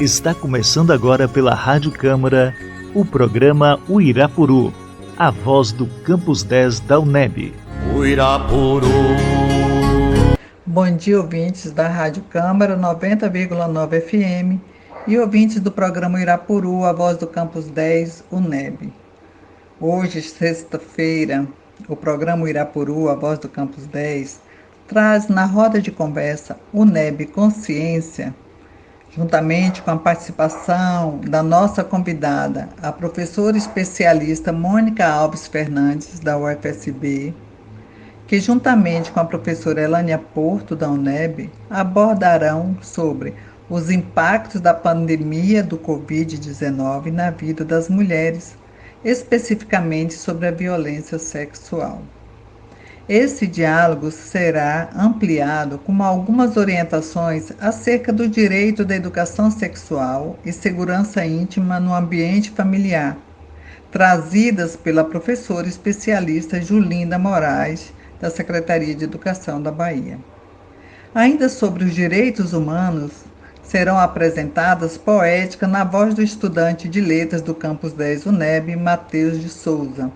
Está começando agora pela Rádio Câmara o programa Uirapuru, a voz do Campus 10 da UNEB. Uirapuru. Bom dia, ouvintes da Rádio Câmara 90,9 FM e ouvintes do programa Uirapuru, a voz do Campus 10, UNEB. Hoje, sexta-feira, o programa Uirapuru, a voz do Campus 10, traz na roda de conversa UNEB Consciência, juntamente com a participação da nossa convidada, a professora especialista Mônica Alves Fernandes, da UFSB, que juntamente com a professora Elânia Porto, da UNEB, abordarão sobre os impactos da pandemia do Covid-19 na vida das mulheres, especificamente sobre a violência sexual. Esse diálogo será ampliado com algumas orientações acerca do direito da educação sexual e segurança íntima no ambiente familiar, trazidas pela professora especialista Julinda Moraes, da Secretaria de Educação da Bahia. Ainda sobre os direitos humanos, serão apresentadas poéticas na voz do estudante de letras do Campus 10 UNEB, Matheus de Souza.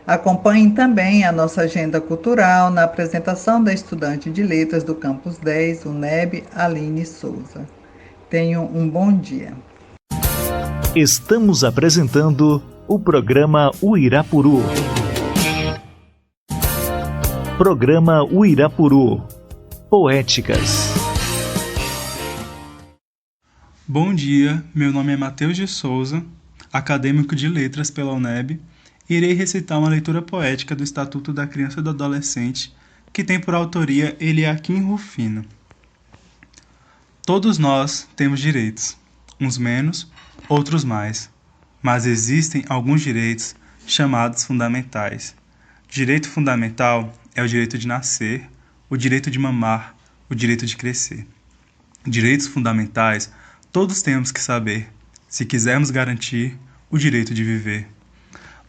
Acompanhem também a nossa agenda cultural na apresentação da estudante de letras do Campus 10 UNEB, Aline Souza. Tenham um bom dia. Estamos apresentando o programa Uirapuru. Programa Uirapuru, Poéticas. Bom dia, meu nome é Matheus de Souza, acadêmico de letras pela UNEB, e irei recitar uma leitura poética do Estatuto da Criança e do Adolescente, que tem por autoria Eliakim Rufino. Todos nós temos direitos, uns menos, outros mais, mas existem alguns direitos chamados fundamentais. Direito fundamental é o direito de nascer, o direito de mamar, o direito de crescer. Direitos fundamentais todos temos que saber, se quisermos garantir o direito de viver.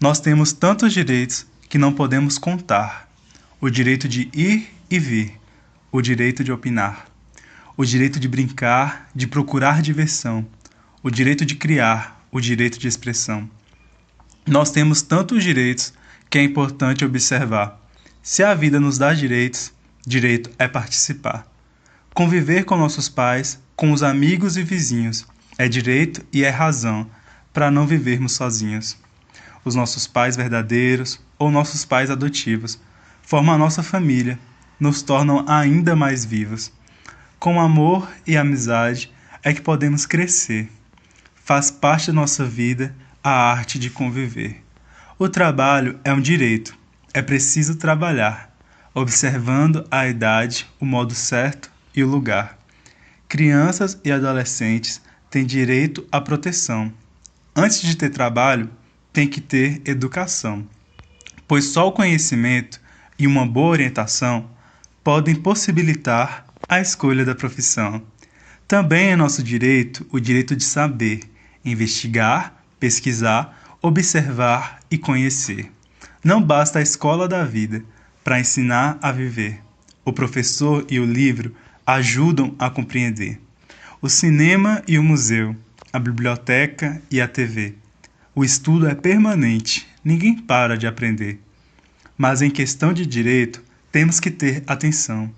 Nós temos tantos direitos que não podemos contar. O direito de ir e vir, o direito de opinar, o direito de brincar, de procurar diversão, o direito de criar, o direito de expressão. Nós temos tantos direitos que é importante observar. Se a vida nos dá direitos, direito é participar. Conviver com nossos pais, com os amigos e vizinhos, é direito e é razão para não vivermos sozinhos. Os nossos pais verdadeiros ou nossos pais adotivos formam a nossa família, nos tornam ainda mais vivos. Com amor e amizade é que podemos crescer. Faz parte da nossa vida a arte de conviver. O trabalho é um direito, é preciso trabalhar, observando a idade, o modo certo e o lugar. Crianças e adolescentes têm direito à proteção. Antes de ter trabalho, tem que ter educação, pois só o conhecimento e uma boa orientação podem possibilitar a escolha da profissão. Também é nosso direito o direito de saber, investigar, pesquisar, observar e conhecer. Não basta a escola da vida para ensinar a viver. O professor e o livro ajudam a compreender. O cinema e o museu, a biblioteca e a TV. O estudo é permanente, ninguém para de aprender. Mas em questão de direito, temos que ter atenção,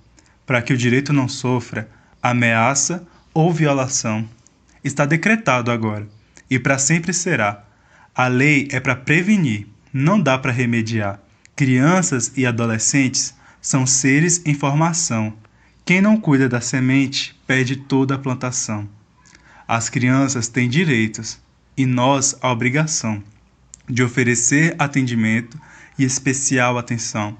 para que o direito não sofra ameaça ou violação. Está decretado agora, e para sempre será. A lei é para prevenir, não dá para remediar. Crianças e adolescentes são seres em formação. Quem não cuida da semente, perde toda a plantação. As crianças têm direitos, e nós a obrigação de oferecer atendimento e especial atenção,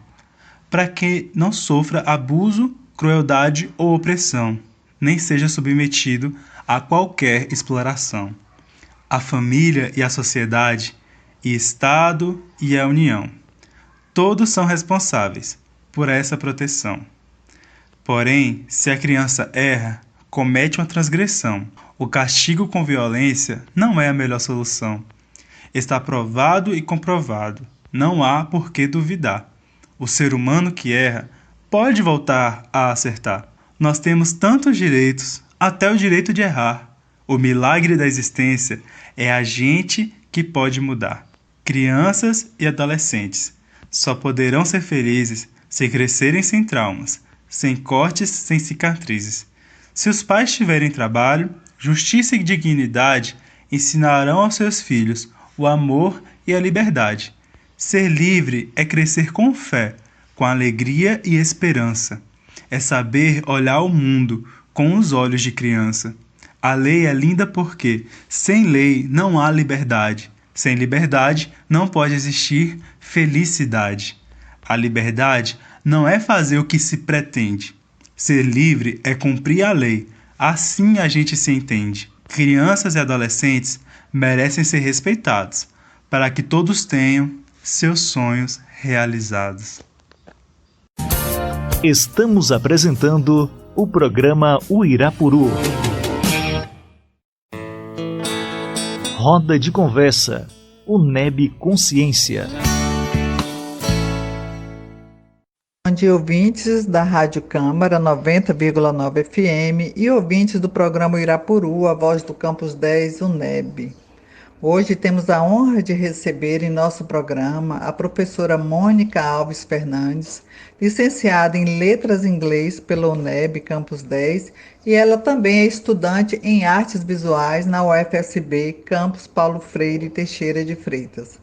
para que não sofra abuso, crueldade ou opressão, nem seja submetido a qualquer exploração. A família e a sociedade, e Estado e a União, todos são responsáveis por essa proteção. Porém, se a criança erra, comete uma transgressão, o castigo com violência não é a melhor solução. Está provado e comprovado, não há por que duvidar. O ser humano que erra pode voltar a acertar. Nós temos tantos direitos, até o direito de errar. O milagre da existência é a gente que pode mudar. Crianças e adolescentes só poderão ser felizes se crescerem sem traumas, sem cortes, sem cicatrizes. Se os pais tiverem trabalho, justiça e dignidade, ensinarão aos seus filhos o amor e a liberdade. Ser livre é crescer com fé, com alegria e esperança. É saber olhar o mundo com os olhos de criança. A lei é linda porque, sem lei, não há liberdade. Sem liberdade, não pode existir felicidade. A liberdade não é fazer o que se pretende. Ser livre é cumprir a lei. Assim a gente se entende. Crianças e adolescentes merecem ser respeitados, para que todos tenham seus sonhos realizados. Estamos apresentando o programa Uirapuru. Roda de Conversa, UNEB Consciência. Bom dia, ouvintes da Rádio Câmara 90,9 FM e ouvintes do programa Uirapuru, a voz do Campus 10, UNEB. Hoje temos a honra de receber em nosso programa a professora Mônica Alves Fernandes, licenciada em Letras em Inglês pela UNEB Campus 10, e ela também é estudante em Artes Visuais na UFSB Campus Paulo Freire Teixeira de Freitas.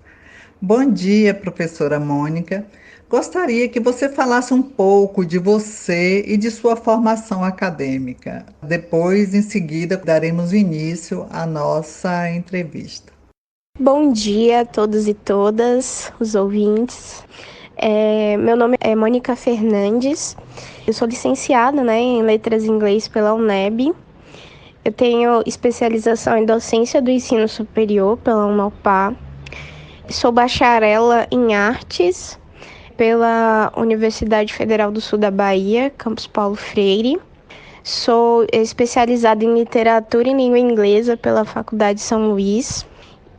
Bom dia, professora Mônica. Gostaria que você falasse um pouco de você e de sua formação acadêmica. Depois, em seguida, daremos início à nossa entrevista. Bom dia a todos e todas, os ouvintes. Meu nome é Mônica Fernandes. Eu sou licenciada, em Letras em Inglês pela UNEB. Eu tenho especialização em Docência do Ensino Superior pela UNOPA. Sou bacharela em Artes pela Universidade Federal do Sul da Bahia, Campus Paulo Freire. Sou especializada em Literatura e Língua Inglesa pela Faculdade São Luís.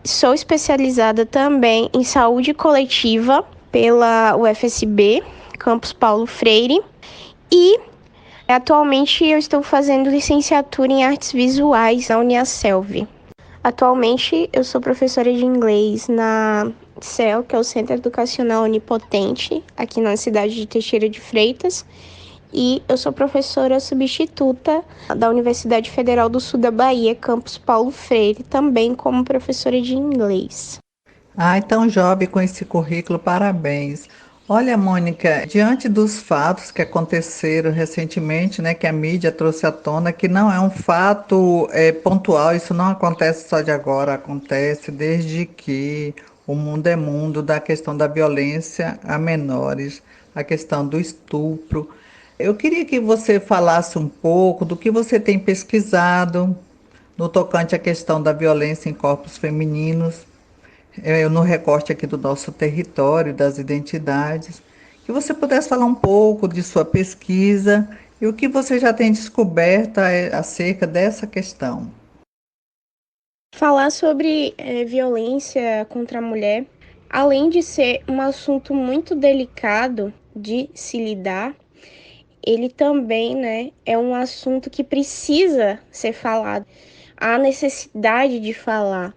Sou especializada também em Saúde Coletiva pela UFSB, Campus Paulo Freire. E atualmente eu estou fazendo licenciatura em Artes Visuais na Uniaselv. Atualmente eu sou professora de inglês na CEL, que é o Centro Educacional Onipotente, aqui na cidade de Teixeira de Freitas. E eu sou professora substituta da Universidade Federal do Sul da Bahia, Campus Paulo Freire, também como professora de inglês. Então, jovem com esse currículo, parabéns. Olha, Mônica, diante dos fatos que aconteceram recentemente, que a mídia trouxe à tona, que não é um fato pontual, isso não acontece só de agora, acontece desde que o mundo é mundo, da questão da violência a menores, a questão do estupro. Eu queria que você falasse um pouco do que você tem pesquisado no tocante à questão da violência em corpos femininos, no recorte aqui do nosso território, das identidades, que você pudesse falar um pouco de sua pesquisa e o que você já tem descoberto acerca dessa questão. Falar sobre violência contra a mulher, além de ser um assunto muito delicado de se lidar, ele também, é um assunto que precisa ser falado. Há necessidade de falar.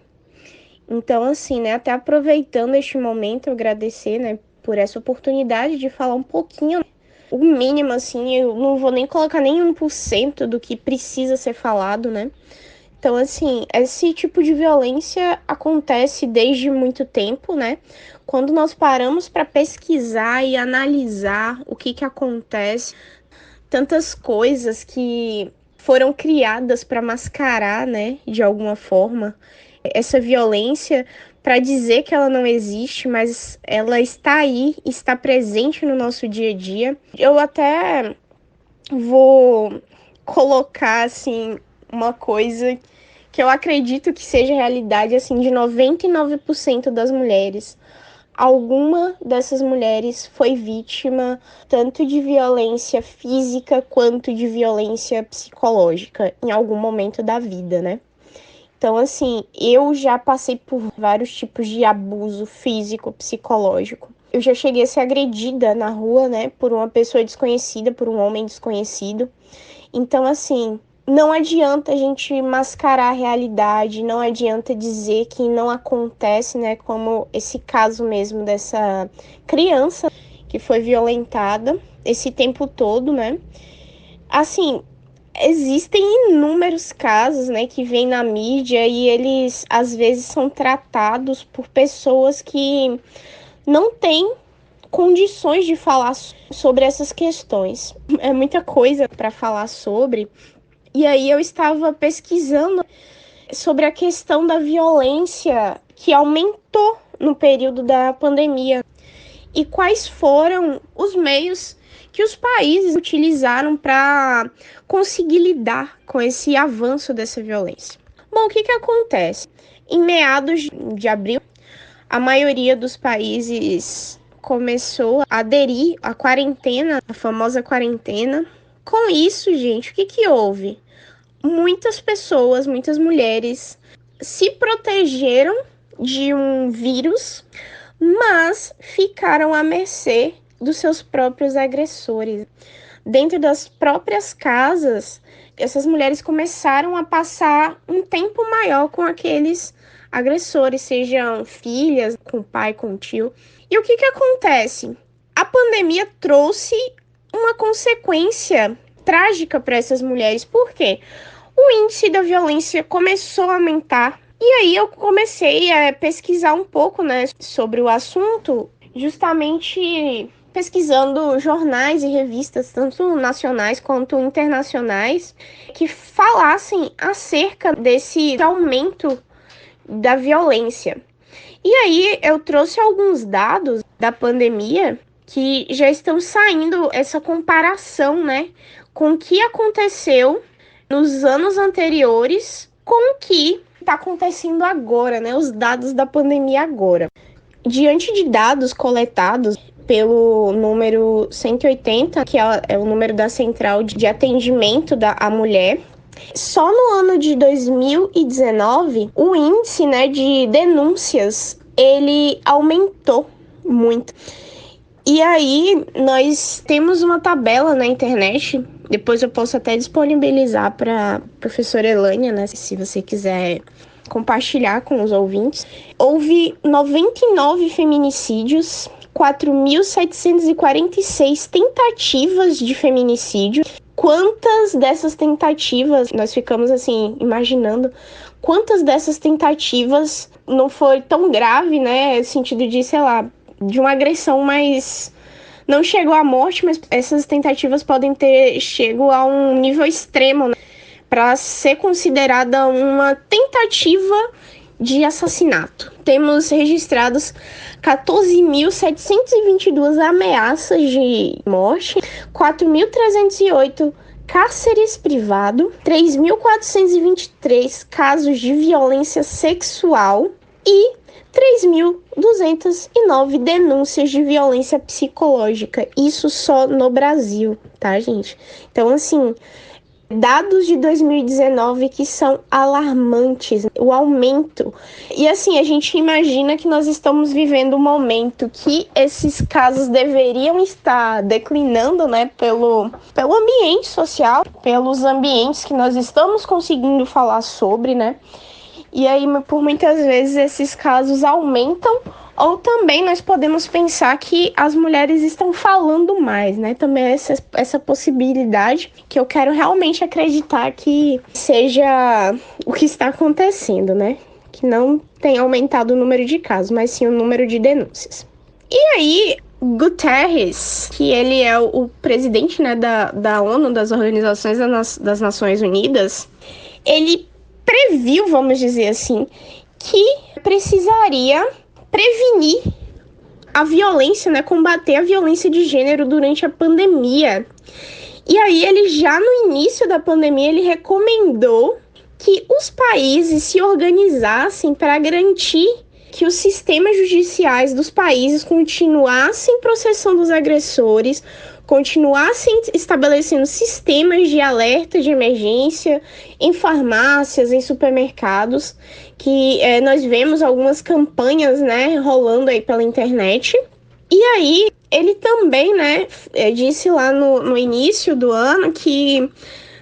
Então, assim, até aproveitando este momento, eu agradecer, por essa oportunidade de falar um pouquinho. O mínimo, assim, eu não vou nem colocar nem 1% do que precisa ser falado, Então, assim, esse tipo de violência acontece desde muito tempo, Quando nós paramos para pesquisar e analisar o que acontece, tantas coisas que foram criadas para mascarar, de alguma forma, essa violência, para dizer que ela não existe, mas ela está aí, está presente no nosso dia a dia. Eu até vou colocar, assim, uma coisa que eu acredito que seja realidade, assim, de 99% das mulheres. Alguma dessas mulheres foi vítima tanto de violência física quanto de violência psicológica em algum momento da vida, Então, assim, eu já passei por vários tipos de abuso físico, psicológico. Eu já cheguei a ser agredida na rua, por uma pessoa desconhecida, por um homem desconhecido. Então, assim, não adianta a gente mascarar a realidade, não adianta dizer que não acontece, né? Como esse caso mesmo dessa criança que foi violentada esse tempo todo, né? Assim, existem inúmeros casos, né, que vêm na mídia e eles, às vezes, são tratados por pessoas que não têm condições de falar sobre essas questões. É muita coisa para falar sobre. E aí eu estava pesquisando sobre a questão da violência que aumentou no período da pandemia e quais foram os meios que os países utilizaram para conseguir lidar com esse avanço dessa violência. Bom, o que acontece? Em meados de abril, a maioria dos países começou a aderir à quarentena, a famosa quarentena. Com isso, gente, o que houve? Muitas pessoas, muitas mulheres se protegeram de um vírus, mas ficaram à mercê dos seus próprios agressores. Dentro das próprias casas, essas mulheres começaram a passar um tempo maior com aqueles agressores, sejam filhas, com o pai, com o tio. E o que acontece? A pandemia trouxe uma consequência trágica para essas mulheres. Por quê? O índice da violência começou a aumentar. E aí eu comecei a pesquisar um pouco, né, sobre o assunto, justamente pesquisando jornais e revistas, tanto nacionais quanto internacionais, que falassem acerca desse aumento da violência. E aí eu trouxe alguns dados da pandemia que já estão saindo essa comparação, né, com o que aconteceu nos anos anteriores com o que está acontecendo agora, né, os dados da pandemia agora. Diante de dados coletados pelo número 180, que é o número da Central de Atendimento à Mulher, só no ano de 2019, o índice, né, de denúncias, ele aumentou muito. E aí, nós temos uma tabela na internet, depois eu posso até disponibilizar para a professora Elânia, né, se você quiser compartilhar com os ouvintes. Houve 99 feminicídios, 4.746 tentativas de feminicídio. Quantas dessas tentativas, nós ficamos assim, imaginando, quantas dessas tentativas não foi tão grave, né, no sentido de, sei lá, de uma agressão, mas não chegou à morte, mas essas tentativas podem ter chegado a um nível extremo, né, para ser considerada uma tentativa de assassinato. Temos registrados 14.722 ameaças de morte, 4.308 cárceres privados, 3.423 casos de violência sexual e 3.209 denúncias de violência psicológica. Isso só no Brasil, tá, gente? Então, assim, dados de 2019 que são alarmantes, o aumento. E assim, a gente imagina que nós estamos vivendo um momento que esses casos deveriam estar declinando, né, pelo ambiente social, pelos ambientes que nós estamos conseguindo falar sobre, né? E aí, por muitas vezes, esses casos aumentam, ou também nós podemos pensar que as mulheres estão falando mais, né? Também essa possibilidade que eu quero realmente acreditar que seja o que está acontecendo, né? Que não tem aumentado o número de casos, mas sim o número de denúncias. E aí, Guterres, que ele é o presidente, né, da ONU, das Organizações das Nações Unidas, ele previu, vamos dizer assim, que precisaria prevenir a violência, né, combater a violência de gênero durante a pandemia. E aí ele já no início da pandemia, ele recomendou que os países se organizassem para garantir que os sistemas judiciais dos países continuassem processando os agressores, continuassem estabelecendo sistemas de alerta de emergência em farmácias, em supermercados, que nós vemos algumas campanhas, né, rolando aí pela internet. E aí, ele também, né, disse lá no início do ano que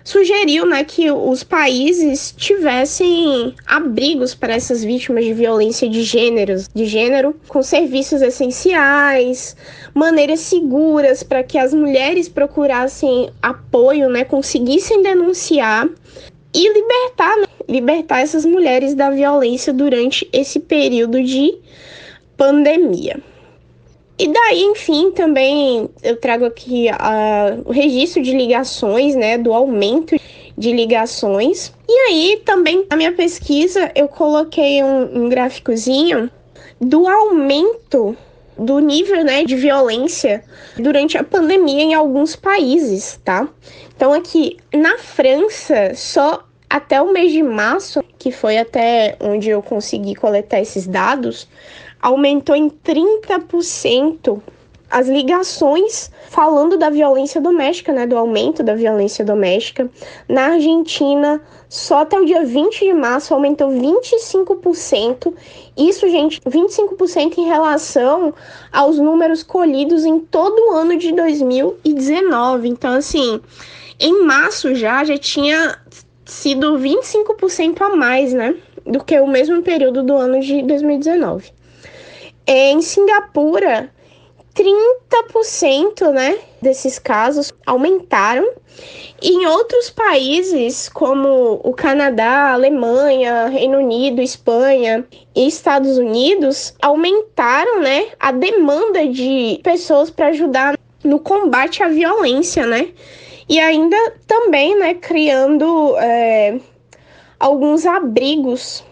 sugeriu, né, que os países tivessem abrigos para essas vítimas de violência de gênero, com serviços essenciais, maneiras seguras para que as mulheres procurassem apoio, né, conseguissem denunciar e libertar essas mulheres da violência durante esse período de pandemia. E daí, enfim, também eu trago aqui o registro de ligações, né, do aumento de ligações. E aí, também, na minha pesquisa, eu coloquei um gráficozinho do aumento do nível, né, de violência durante a pandemia em alguns países, tá? Então, aqui, na França, só até o mês de março, que foi até onde eu consegui coletar esses dados, aumentou em 30% as ligações falando da violência doméstica, né, do aumento da violência doméstica. Na Argentina, só até o dia 20 de março aumentou 25%. Isso, gente, 25% em relação aos números colhidos em todo o ano de 2019. Então, assim, em março já tinha sido 25% a mais, né, do que o mesmo período do ano de 2019. Em Singapura, 30%, né, desses casos aumentaram. E em outros países, como o Canadá, Alemanha, Reino Unido, Espanha e Estados Unidos, aumentaram, né, a demanda de pessoas para ajudar no combate à violência, né? E ainda também, né, criando alguns abrigos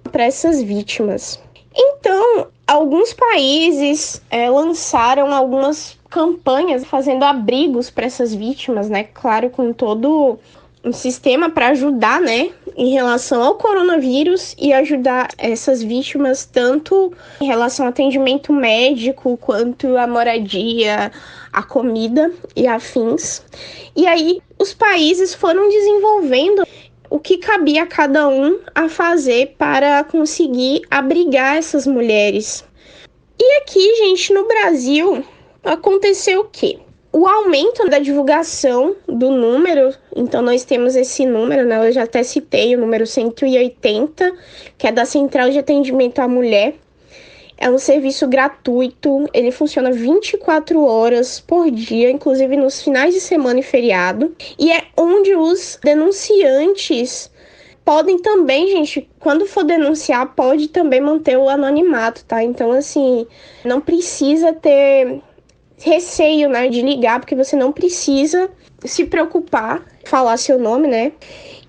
para essas vítimas. Então, alguns países lançaram algumas campanhas fazendo abrigos para essas vítimas, né? Claro, com todo um sistema para ajudar, né? Em relação ao coronavírus e ajudar essas vítimas tanto em relação ao atendimento médico quanto à moradia, a comida e afins. E aí, os países foram desenvolvendo o que cabia a cada um a fazer para conseguir abrigar essas mulheres. E aqui, gente, no Brasil, aconteceu o quê? O aumento da divulgação do número, então nós temos esse número, né? Eu já até citei o número 180, que é da Central de Atendimento à Mulher. É um serviço gratuito, ele funciona 24 horas por dia, inclusive nos finais de semana e feriado. E é onde os denunciantes podem também, gente, quando for denunciar, pode também manter o anonimato, tá? Então, assim, não precisa ter receio, né, de ligar, porque você não precisa se preocupar, falar seu nome, né?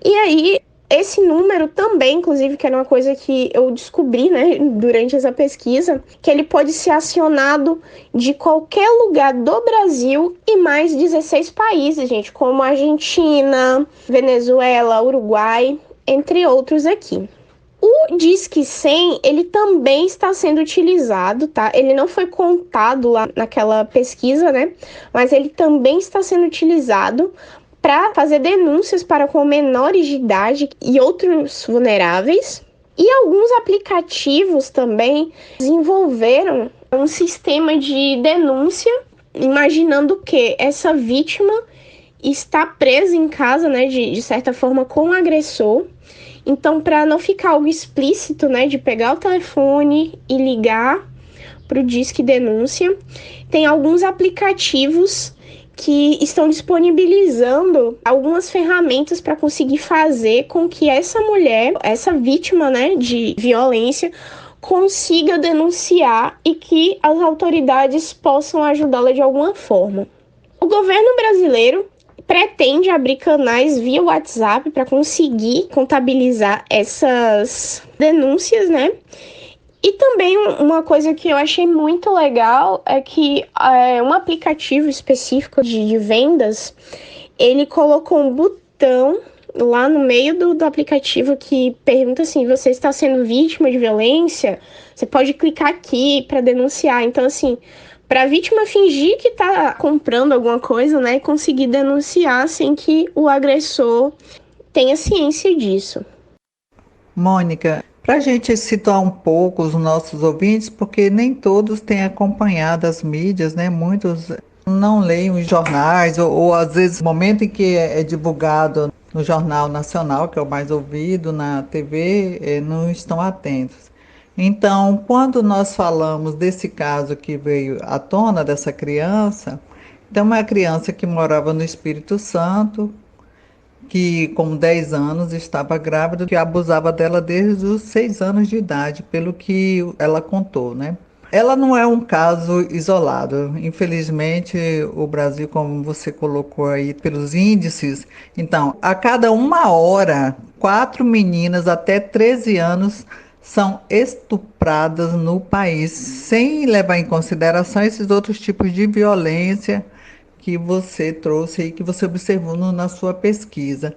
E aí, esse número também, inclusive, que era uma coisa que eu descobri, né, durante essa pesquisa, que ele pode ser acionado de qualquer lugar do Brasil e mais 16 países, gente, como Argentina, Venezuela, Uruguai, entre outros aqui. O Disque 100, ele também está sendo utilizado, tá? Ele não foi contado lá naquela pesquisa, né? Mas ele também está sendo utilizado para fazer denúncias para com menores de idade e outros vulneráveis. E alguns aplicativos também desenvolveram um sistema de denúncia, imaginando que essa vítima está presa em casa, né, de certa forma, com o agressor. Então, para não ficar algo explícito, né, de pegar o telefone e ligar para o Disque Denúncia, tem alguns aplicativos que estão disponibilizando algumas ferramentas para conseguir fazer com que essa mulher, essa vítima, né, de violência, consiga denunciar e que as autoridades possam ajudá-la de alguma forma. O governo brasileiro pretende abrir canais via WhatsApp para conseguir contabilizar essas denúncias, né? E também uma coisa que eu achei muito legal é que um aplicativo específico de vendas, ele colocou um botão lá no meio do aplicativo que pergunta assim, você está sendo vítima de violência? Você pode clicar aqui para denunciar. Então, assim, para a vítima fingir que está comprando alguma coisa, né, e conseguir denunciar sem que o agressor tenha ciência disso. Mônica, para a gente situar um pouco os nossos ouvintes, porque nem todos têm acompanhado as mídias, né? Muitos não leem os jornais, ou às vezes no momento em que é divulgado no Jornal Nacional, que é o mais ouvido, na TV, não estão atentos. Então, quando nós falamos desse caso que veio à tona dessa criança, então uma criança que morava no Espírito Santo, que com 10 anos estava grávida, que abusava dela desde os 6 anos de idade, pelo que ela contou, né? Ela não é um caso isolado. Infelizmente, o Brasil, como você colocou aí pelos índices, então, a cada 1 hora, 4 meninas até 13 anos são estupradas no país, sem levar em consideração esses outros tipos de violência que você trouxe e que você observou na sua pesquisa.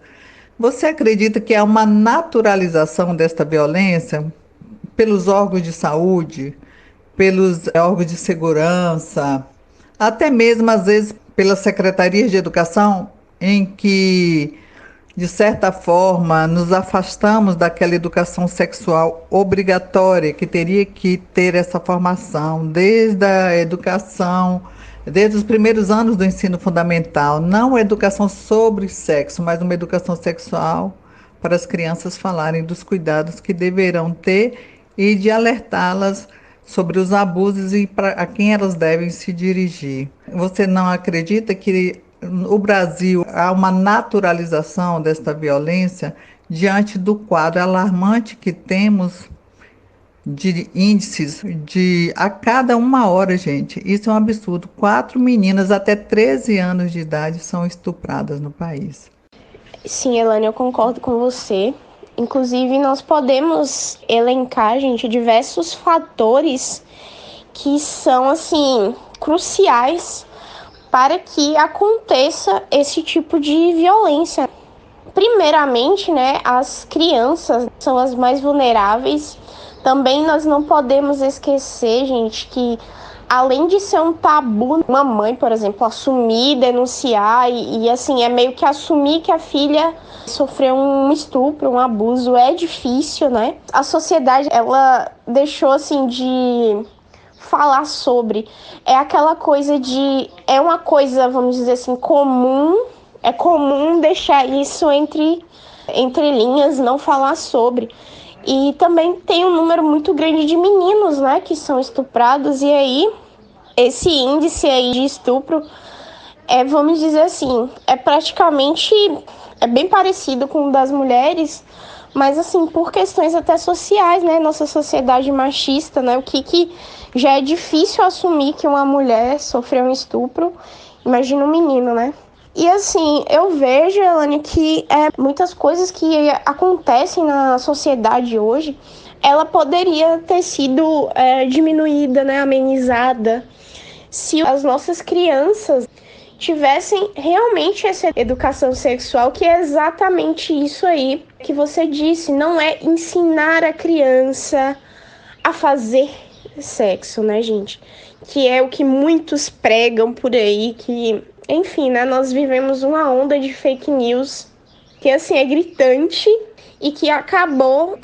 Você acredita que há uma naturalização desta violência pelos órgãos de saúde, pelos órgãos de segurança, até mesmo às vezes pelas secretarias de educação, em que, de certa forma, nos afastamos daquela educação sexual obrigatória, que teria que ter essa formação desde a educação, desde os primeiros anos do ensino fundamental, não a educação sobre sexo, mas uma educação sexual para as crianças falarem dos cuidados que deverão ter e de alertá-las sobre os abusos e a quem elas devem se dirigir. Você não acredita que no Brasil há uma naturalização desta violência diante do quadro alarmante que temos de índices de a cada 1 hora, gente? Isso é um absurdo. 4 meninas até 13 anos de idade são estupradas no país. Sim, Elane, eu concordo com você. Inclusive, nós podemos elencar, gente, diversos fatores que são, assim, cruciais para que aconteça esse tipo de violência. Primeiramente, né, as crianças são as mais vulneráveis. Também nós não podemos esquecer, gente, que além de ser um tabu, uma mãe, por exemplo, assumir, denunciar e assim, é meio que assumir que a filha sofreu um estupro, um abuso, é difícil, né? A sociedade, ela deixou, assim, de falar sobre. É aquela coisa de... É uma coisa, vamos dizer assim, comum. É comum deixar isso entre linhas, não falar sobre. E também tem um número muito grande de meninos, né, que são estuprados. E aí, esse índice aí de estupro vamos dizer assim, é bem parecido com o das mulheres, mas assim, por questões até sociais, né, nossa sociedade machista, né, o que já é difícil assumir que uma mulher sofreu um estupro, imagina um menino, né. E assim, eu vejo, Elane, que muitas coisas que acontecem na sociedade hoje, ela poderia ter sido diminuída, né, amenizada, se as nossas crianças tivessem realmente essa educação sexual, que é exatamente isso aí que você disse, não é ensinar a criança a fazer sexo, né, gente? Que é o que muitos pregam por aí, que, enfim, né, nós vivemos uma onda de fake news que, assim, é gritante e que acabou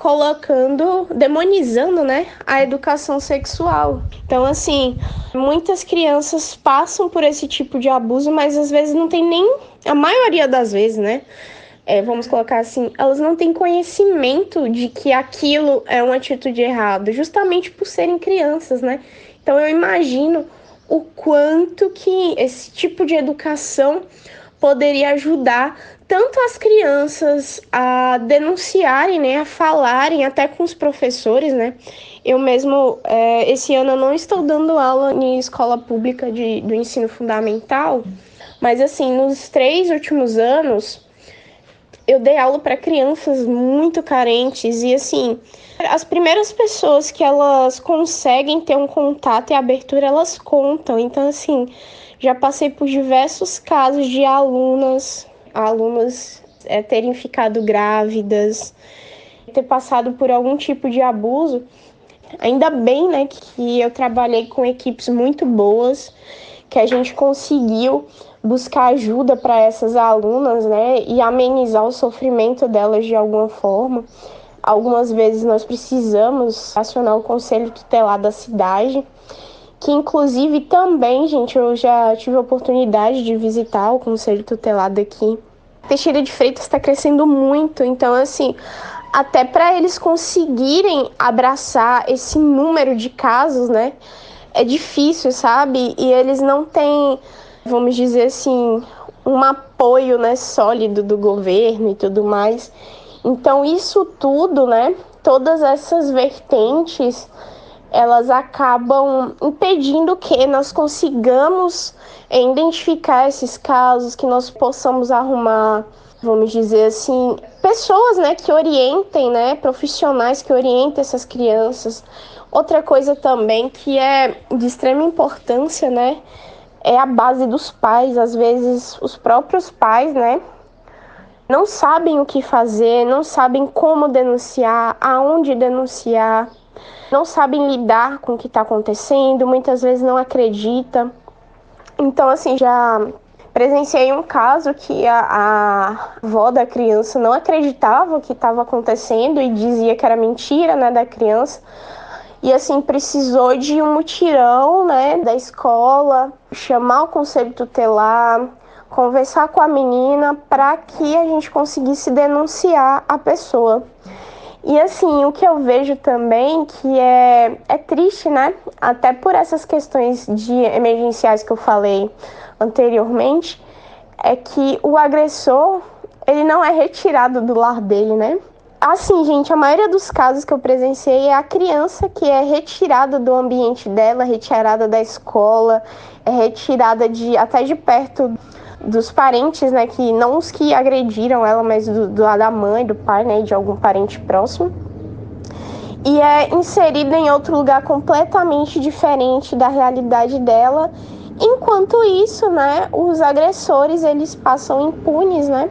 demonizando, né, a educação sexual. Então, assim, muitas crianças passam por esse tipo de abuso, mas às vezes não tem nem, a maioria das vezes, né, vamos colocar assim, elas não têm conhecimento de que aquilo é uma atitude errada, justamente por serem crianças, né? Então eu imagino o quanto que esse tipo de educação poderia ajudar tanto as crianças a denunciarem, né, a falarem até com os professores, né? Eu mesmo, esse ano eu não estou dando aula em escola pública do ensino fundamental, mas assim, nos 3 últimos anos, eu dei aula para crianças muito carentes e assim, as primeiras pessoas que elas conseguem ter um contato e abertura, elas contam. Então assim, já passei por diversos casos de alunas terem ficado grávidas, ter passado por algum tipo de abuso. Ainda bem, né, que eu trabalhei com equipes muito boas, que a gente conseguiu buscar ajuda para essas alunas, né, e amenizar o sofrimento delas de alguma forma. Algumas vezes nós precisamos acionar o conselho tutelar da cidade que inclusive também, gente, eu já tive a oportunidade de visitar o Conselho Tutelado aqui. Teixeira de Freitas está crescendo muito, então assim, até para eles conseguirem abraçar esse número de casos, né, é difícil, sabe? E eles não têm, vamos dizer assim, um apoio, né, sólido do governo e tudo mais. Então isso tudo, né, todas essas vertentes, elas acabam impedindo que nós consigamos identificar esses casos, que nós possamos arrumar, vamos dizer assim, pessoas, né, que orientem, né, profissionais que orientem essas crianças. Outra coisa também que é de extrema importância, né, é a base dos pais. Às vezes os próprios pais, né, não sabem o que fazer, não sabem como denunciar, aonde denunciar, não sabem lidar com o que está acontecendo, muitas vezes não acredita. Então, assim, já presenciei um caso que a avó da criança não acreditava o que estava acontecendo e dizia que era mentira, né, da criança. E, assim, precisou de um mutirão, né, da escola, chamar o conselho tutelar, conversar com a menina para que a gente conseguisse denunciar a pessoa. E assim, o que eu vejo também que é triste, né? Até por essas questões de emergenciais que eu falei anteriormente, é que o agressor, ele não é retirado do lar dele, né? Assim, gente, a maioria dos casos que eu presenciei é a criança que é retirada do ambiente dela, retirada da escola, é retirada até de perto dos parentes, né, que não os que agrediram ela, mas do lado da mãe, do pai, né, de algum parente próximo. E é inserida em outro lugar completamente diferente da realidade dela. Enquanto isso, né, os agressores, eles passam impunes, né?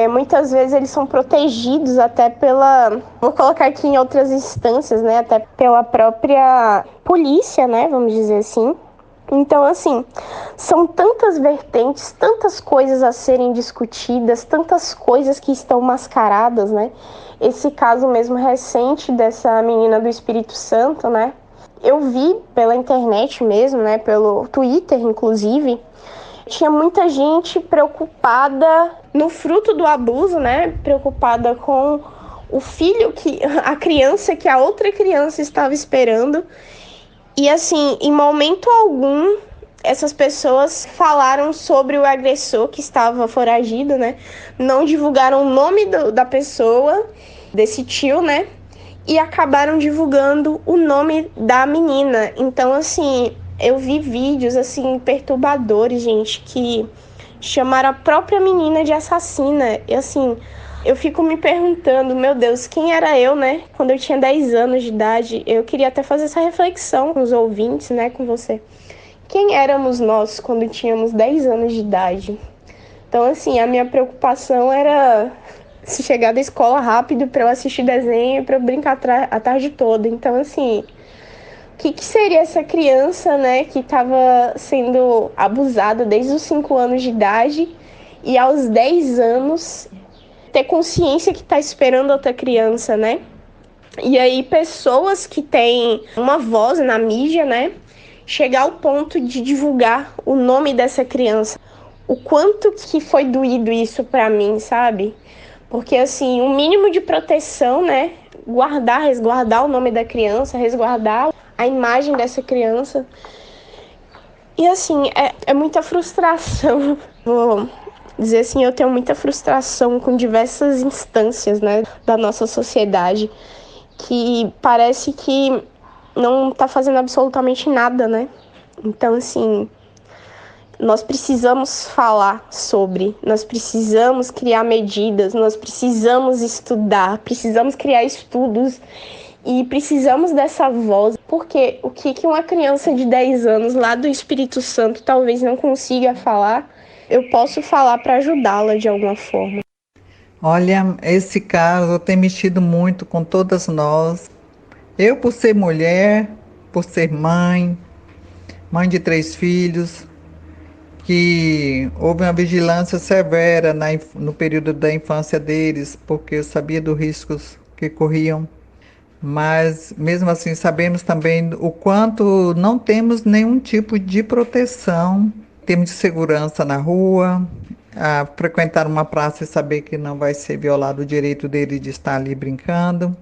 Muitas vezes eles são protegidos até vou colocar aqui em outras instâncias, né, até pela própria polícia, né, vamos dizer assim. Então, assim, são tantas vertentes, tantas coisas a serem discutidas, tantas coisas que estão mascaradas, né? Esse caso mesmo recente dessa menina do Espírito Santo, né? Eu vi pela internet mesmo, né? Pelo Twitter, inclusive, tinha muita gente preocupada no fruto do abuso, né? Preocupada com o filho a criança que a outra criança estava esperando. E assim, em momento algum, essas pessoas falaram sobre o agressor que estava foragido, né? Não divulgaram o nome da pessoa, desse tio, né? E acabaram divulgando o nome da menina. Então, assim, eu vi vídeos, assim, perturbadores, gente, que chamaram a própria menina de assassina. E, assim, eu fico me perguntando, meu Deus, quem era eu, né? Quando eu tinha 10 anos de idade. Eu queria até fazer essa reflexão com os ouvintes, né? Com você. Quem éramos nós quando tínhamos 10 anos de idade? Então, assim, a minha preocupação era se chegar da escola rápido para eu assistir desenho, para eu brincar a tarde toda. Então, assim, o que seria essa criança, né? Que estava sendo abusada desde os 5 anos de idade e aos 10 anos ter consciência que tá esperando outra criança, né? E aí pessoas que têm uma voz na mídia, né? Chegar ao ponto de divulgar o nome dessa criança. O quanto que foi doído isso pra mim, sabe? Porque assim, um mínimo de proteção, né? Resguardar o nome da criança, resguardar a imagem dessa criança. E assim, é muita frustração. Vou dizer assim, eu tenho muita frustração com diversas instâncias, né, da nossa sociedade, que parece que não tá fazendo absolutamente nada, né? Então, assim, nós precisamos falar nós precisamos criar medidas, nós precisamos estudar, precisamos criar estudos e precisamos dessa voz, porque o que uma criança de 10 anos lá do Espírito Santo talvez não consiga falar, eu posso falar para ajudá-la de alguma forma. Olha, esse caso tem mexido muito com todas nós. Eu, por ser mulher, por ser mãe de 3 filhos, que houve uma vigilância severa no período da infância deles, porque eu sabia dos riscos que corriam. mas mesmo assim sabemos também o quanto não temos nenhum tipo de proteção, temos de segurança na rua, a frequentar uma praça e saber que não vai ser violado o direito dele de estar ali brincando.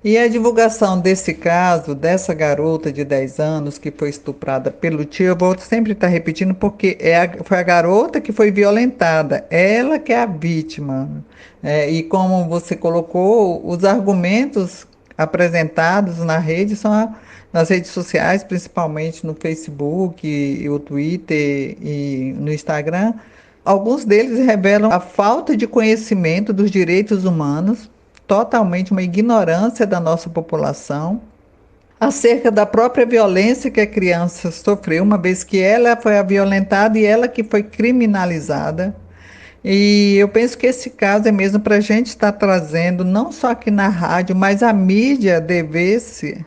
E a divulgação desse caso, dessa garota de 10 anos que foi estuprada pelo tio, eu vou sempre estar repetindo porque foi a garota que foi violentada, ela que é a vítima. E como você colocou, os argumentos apresentados na rede nas redes sociais, principalmente no Facebook, e o Twitter e no Instagram. Alguns deles revelam a falta de conhecimento dos direitos humanos, totalmente uma ignorância da nossa população, acerca da própria violência que a criança sofreu, uma vez que ela foi a violentada e ela que foi criminalizada. E eu penso que esse caso é mesmo para a gente estar trazendo, não só aqui na rádio, mas a mídia devesse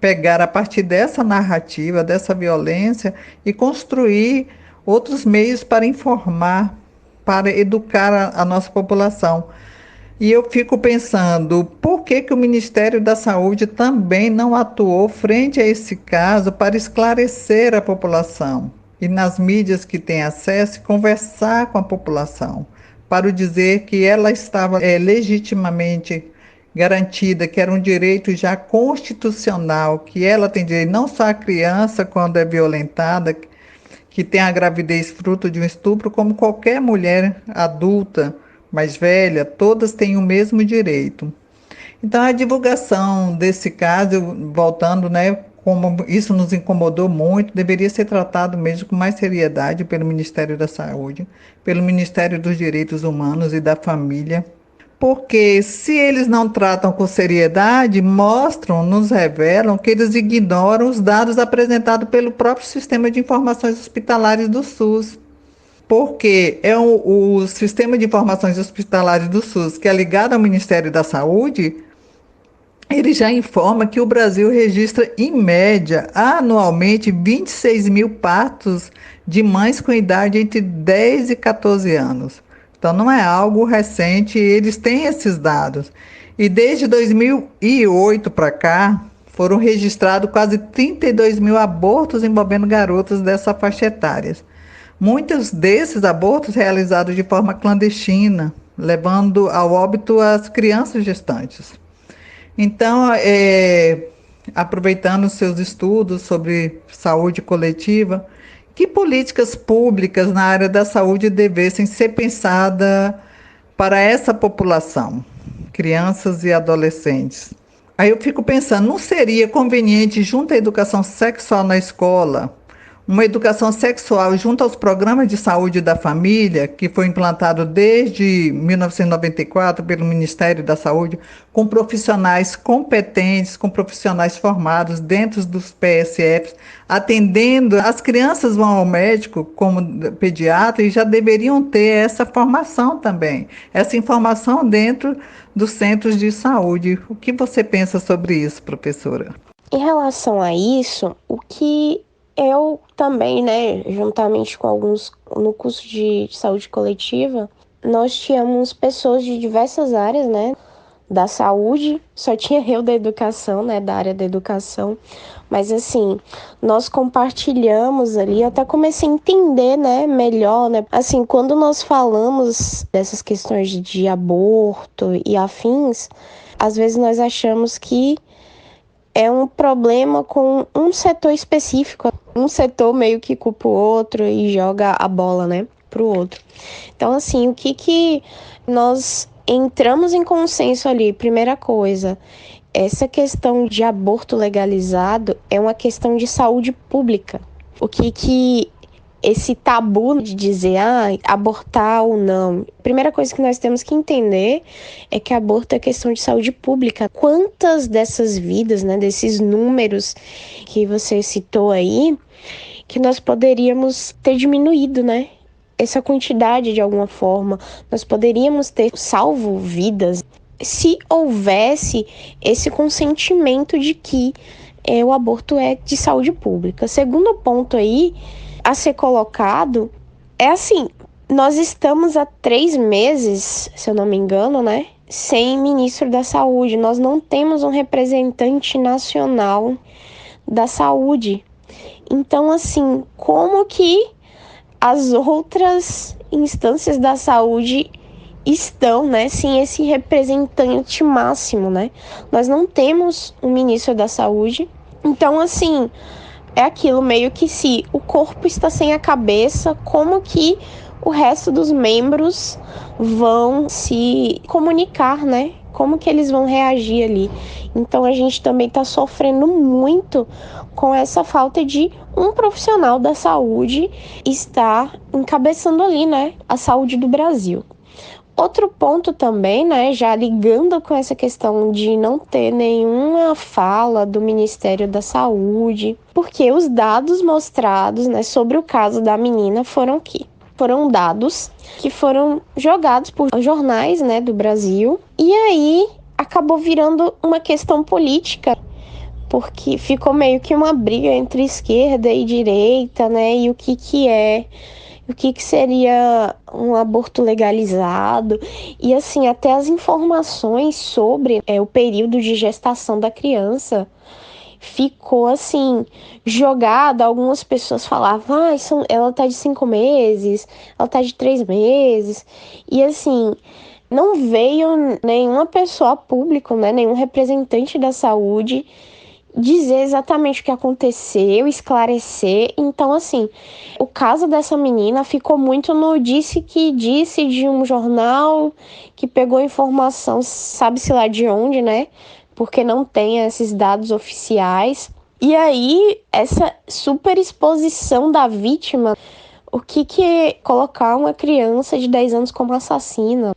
pegar a partir dessa narrativa, dessa violência e construir outros meios para informar, para educar a nossa população. E eu fico pensando, por que o Ministério da Saúde também não atuou frente a esse caso para esclarecer a população? E nas mídias que têm acesso, conversar com a população, para dizer que ela estava legitimamente garantida, que era um direito já constitucional, que ela tem direito, não só a criança quando é violentada, que tem a gravidez fruto de um estupro, como qualquer mulher adulta, mais velha, todas têm o mesmo direito. Então, a divulgação desse caso, voltando, né, como isso nos incomodou muito, deveria ser tratado mesmo com mais seriedade pelo Ministério da Saúde, pelo Ministério dos Direitos Humanos e da Família, porque se eles não tratam com seriedade, mostram, nos revelam que eles ignoram os dados apresentados pelo próprio Sistema de Informações Hospitalares do SUS. Porque o Sistema de Informações Hospitalares do SUS, que é ligado ao Ministério da Saúde, ele já informa que o Brasil registra, em média, anualmente, 26 mil partos de mães com idade entre 10 e 14 anos. Então, não é algo recente, eles têm esses dados. E desde 2008 para cá, foram registrados quase 32 mil abortos envolvendo garotas dessa faixa etária. Muitos desses abortos realizados de forma clandestina, levando ao óbito as crianças gestantes. Então, aproveitando seus estudos sobre saúde coletiva, que políticas públicas na área da saúde devessem ser pensadas para essa população, crianças e adolescentes? Aí eu fico pensando, não seria conveniente, junto à educação sexual na escola, uma educação sexual junto aos programas de saúde da família, que foi implantado desde 1994 pelo Ministério da Saúde, com profissionais competentes, com profissionais formados dentro dos PSFs, atendendo. As crianças vão ao médico como pediatra e já deveriam ter essa formação também, essa informação dentro dos centros de saúde. O que você pensa sobre isso, professora? Em relação a isso, o que eu também, né, juntamente com alguns no curso de saúde coletiva, nós tínhamos pessoas de diversas áreas, né, da saúde, só tinha eu da educação, né, da área da educação, mas assim, nós compartilhamos ali, eu até comecei a entender, né, melhor, né, assim, quando nós falamos dessas questões de aborto e afins, às vezes nós achamos que é um problema com um setor específico, um setor meio que culpa o outro e joga a bola, né, pro outro. Então, assim, o que nós entramos em consenso ali? Primeira coisa, essa questão de aborto legalizado é uma questão de saúde pública. O que esse tabu de dizer, abortar ou não. A primeira coisa que nós temos que entender é que aborto é questão de saúde pública. Quantas dessas vidas, né, desses números que você citou aí, que nós poderíamos ter diminuído, né? Essa quantidade de alguma forma, nós poderíamos ter salvo vidas se houvesse esse consentimento de que o aborto é de saúde pública. Segundo ponto aí a ser colocado é assim, nós estamos há 3 meses, se eu não me engano, né, sem ministro da Saúde. Nós não temos um representante nacional da saúde. Então, assim, como que as outras instâncias da saúde estão, né, sem esse representante máximo, né? Nós não temos um ministro da saúde. Então, assim, é aquilo meio que se o corpo está sem a cabeça, como que o resto dos membros vão se comunicar, né? Como que eles vão reagir ali? Então a gente também está sofrendo muito com essa falta de um profissional da saúde estar encabeçando ali, né, a saúde do Brasil. Outro ponto também, né, já ligando com essa questão de não ter nenhuma fala do Ministério da Saúde, porque os dados mostrados, né, sobre o caso da menina foram dados que foram jogados por jornais, né, do Brasil, e aí acabou virando uma questão política, porque ficou meio que uma briga entre esquerda e direita, né, e o que seria um aborto legalizado, e assim, até as informações sobre o período de gestação da criança ficou assim, jogada. Algumas pessoas falavam, ela tá de 5 meses, ela tá de 3 meses, e assim, não veio nenhuma pessoa pública, né, nenhum representante da saúde dizer exatamente o que aconteceu, esclarecer. Então, assim, o caso dessa menina ficou muito no disse que disse de um jornal que pegou informação, sabe-se lá de onde, né? Porque não tem esses dados oficiais. E aí, essa superexposição da vítima, o que é colocar uma criança de 10 anos como assassina?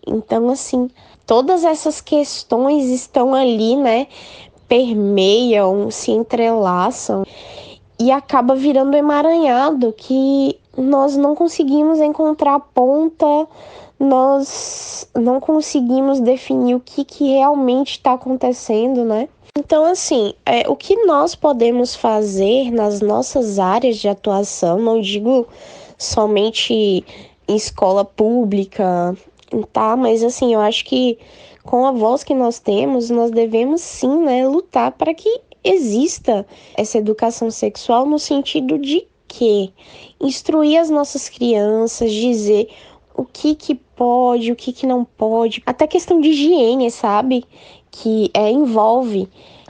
Então, assim, todas essas questões estão ali, né? Permeiam, se entrelaçam e acaba virando emaranhado que nós não conseguimos encontrar a ponta, nós não conseguimos definir o que realmente está acontecendo, né? Então, assim, o que nós podemos fazer nas nossas áreas de atuação, não digo somente em escola pública, tá? Mas, assim, eu acho que com a voz que nós temos, nós devemos sim, né, lutar para que exista essa educação sexual no sentido de que instruir as nossas crianças, dizer o que pode, o que não pode, até questão de higiene, sabe? Que envolve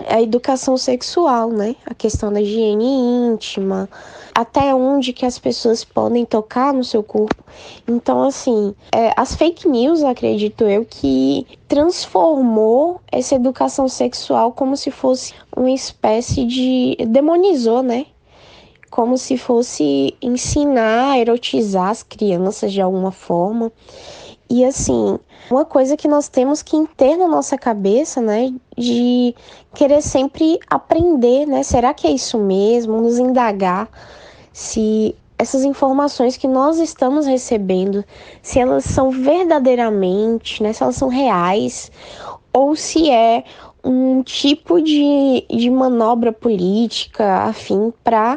a educação sexual, né? A questão da higiene íntima, até onde que as pessoas podem tocar no seu corpo. Então, assim, as fake news, acredito eu, que transformou essa educação sexual como se fosse uma espécie de... demonizou, né? Como se fosse ensinar, erotizar as crianças de alguma forma. E assim, uma coisa que nós temos que ter na nossa cabeça, né, de querer sempre aprender, né, será que é isso mesmo? Nos indagar se essas informações que nós estamos recebendo, se elas são verdadeiramente, né, se elas são reais, ou se é um tipo de manobra política, afim, para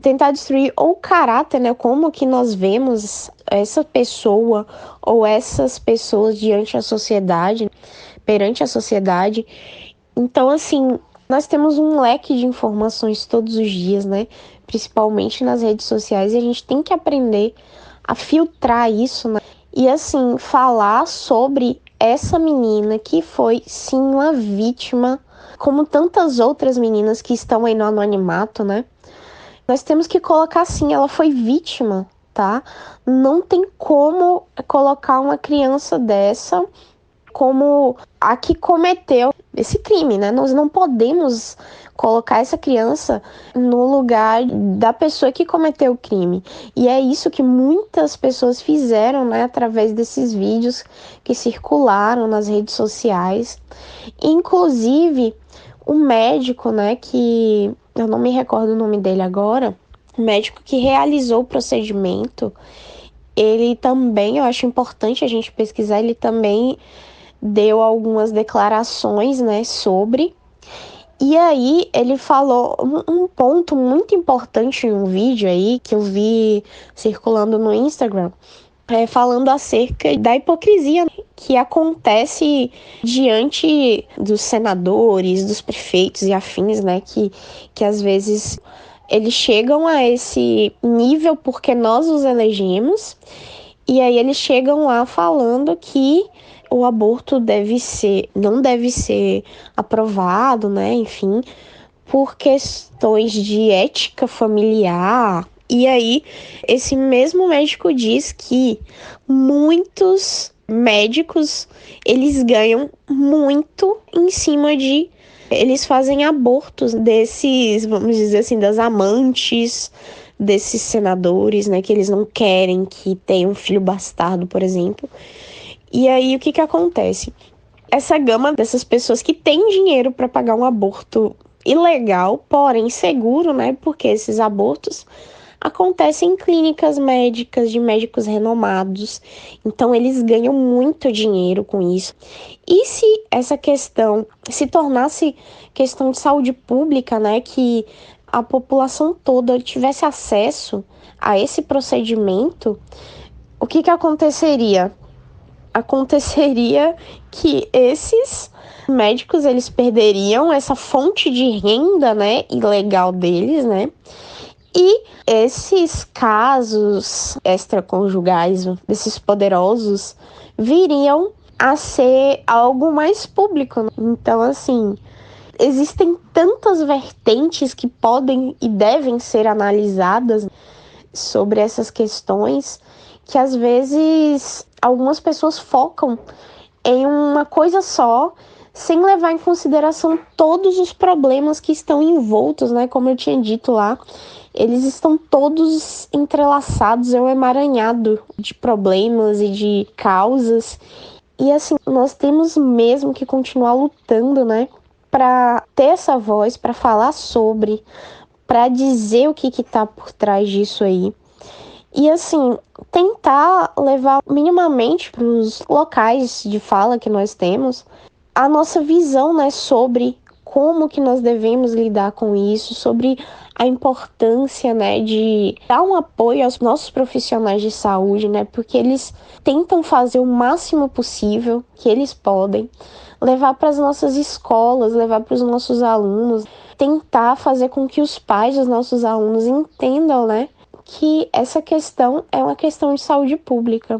tentar destruir ou o caráter, né, como que nós vemos essa pessoa ou essas pessoas perante a sociedade. Então, assim, nós temos um leque de informações todos os dias, né, principalmente nas redes sociais, e a gente tem que aprender a filtrar isso, né, e assim, falar sobre essa menina que foi, sim, uma vítima, como tantas outras meninas que estão aí no anonimato, né. Nós temos que colocar assim, ela foi vítima, tá? Não tem como colocar uma criança dessa como a que cometeu esse crime, né? Nós não podemos colocar essa criança no lugar da pessoa que cometeu o crime. E é isso que muitas pessoas fizeram, né? Através desses vídeos que circularam nas redes sociais. Inclusive, o médico, né? Que eu não me recordo o nome dele agora, o médico que realizou o procedimento, ele também, eu acho importante a gente pesquisar, ele também deu algumas declarações, né, sobre, e aí ele falou um ponto muito importante em um vídeo aí, que eu vi circulando no Instagram, falando acerca da hipocrisia que acontece diante dos senadores, dos prefeitos e afins, né, que às vezes eles chegam a esse nível porque nós os elegemos, e aí eles chegam lá falando que o aborto não deve ser aprovado, né, enfim, por questões de ética familiar. E aí, esse mesmo médico diz que muitos médicos, eles ganham muito em cima de... Eles fazem abortos desses, vamos dizer assim, das amantes desses senadores, né? Que eles não querem que tenha um filho bastardo, por exemplo. E aí, o que acontece? Essa gama dessas pessoas que têm dinheiro para pagar um aborto ilegal, porém seguro, né? Porque esses abortos acontecem em clínicas médicas de médicos renomados, então eles ganham muito dinheiro com isso. E se essa questão se tornasse questão de saúde pública, né, que a população toda tivesse acesso a esse procedimento, o que aconteceria? Aconteceria que esses médicos, eles perderiam essa fonte de renda, né, ilegal deles, né? E esses casos extraconjugais desses poderosos viriam a ser algo mais público. Então, assim, existem tantas vertentes que podem e devem ser analisadas sobre essas questões que às vezes algumas pessoas focam em uma coisa só, sem levar em consideração todos os problemas que estão envoltos, né? Como eu tinha dito lá, eles estão todos entrelaçados, é um emaranhado de problemas e de causas. E assim, nós temos mesmo que continuar lutando, né? Para ter essa voz, para falar sobre, para dizer o que tá por trás disso aí. E assim, tentar levar minimamente para os locais de fala que nós temos a nossa visão, né, sobre como que nós devemos lidar com isso, sobre a importância, né, de dar um apoio aos nossos profissionais de saúde, né, porque eles tentam fazer o máximo possível que eles podem, levar para as nossas escolas, levar para os nossos alunos, tentar fazer com que os pais dos nossos alunos entendam, né, que essa questão é uma questão de saúde pública.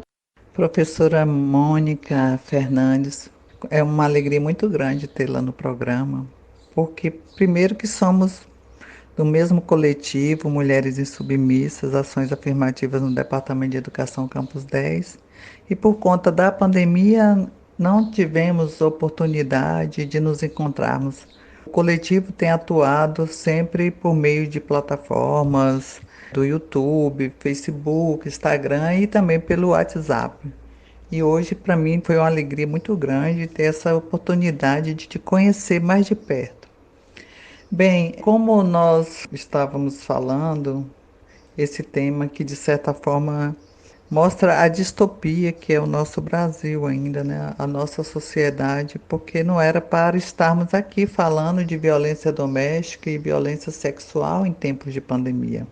Professora Mônica Fernandes, é uma alegria muito grande tê-la no programa, porque primeiro que somos do mesmo coletivo, Mulheres Insubmissas, Ações Afirmativas no Departamento de Educação Campus 10, e por conta da pandemia não tivemos oportunidade de nos encontrarmos. O coletivo tem atuado sempre por meio de plataformas do YouTube, Facebook, Instagram e também pelo WhatsApp. E hoje, para mim, foi uma alegria muito grande ter essa oportunidade de te conhecer mais de perto. Bem, como nós estávamos falando, esse tema que, de certa forma, mostra a distopia que é o nosso Brasil ainda, né? A nossa sociedade, porque não era para estarmos aqui falando de violência doméstica e violência sexual em tempos de pandemia.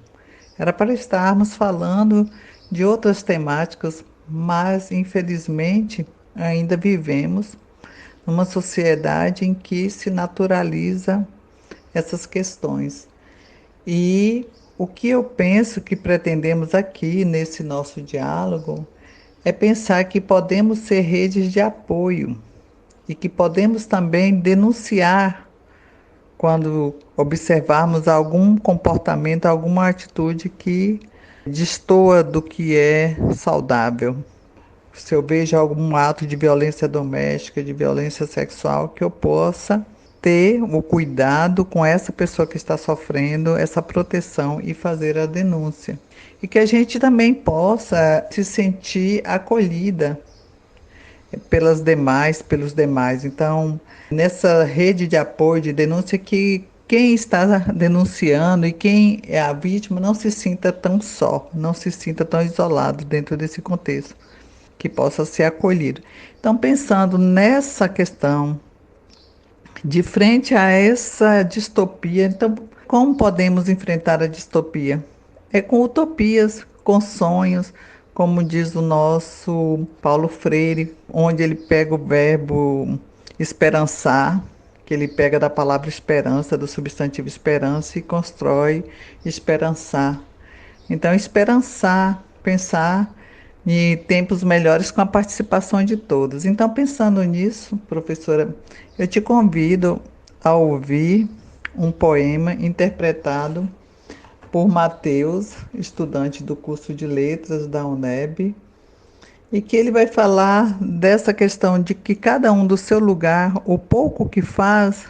Era para estarmos falando de outras temáticas, mas infelizmente ainda vivemos numa sociedade em que se naturaliza essas questões. E o que eu penso que pretendemos aqui nesse nosso diálogo é pensar que podemos ser redes de apoio e que podemos também denunciar quando observarmos algum comportamento, alguma atitude que destoa do que é saudável. Se eu vejo algum ato de violência doméstica, de violência sexual, que eu possa ter o cuidado com essa pessoa que está sofrendo, essa proteção e fazer a denúncia. E que a gente também possa se sentir acolhida pelos demais. Então, nessa rede de apoio, de denúncia, que quem está denunciando e quem é a vítima não se sinta tão só, não se sinta tão isolado dentro desse contexto, que possa ser acolhido. Então, pensando nessa questão, de frente a essa distopia, então, como podemos enfrentar a distopia? É com utopias, com sonhos, como diz o nosso Paulo Freire, onde ele pega o verbo esperançar, que ele pega da palavra esperança, do substantivo esperança, e constrói esperançar. Então, esperançar, pensar em tempos melhores com a participação de todos. Então, pensando nisso, professora, eu te convido a ouvir um poema interpretado por Matheus, estudante do curso de Letras da UNEB, e que ele vai falar dessa questão de que cada um do seu lugar, o pouco que faz,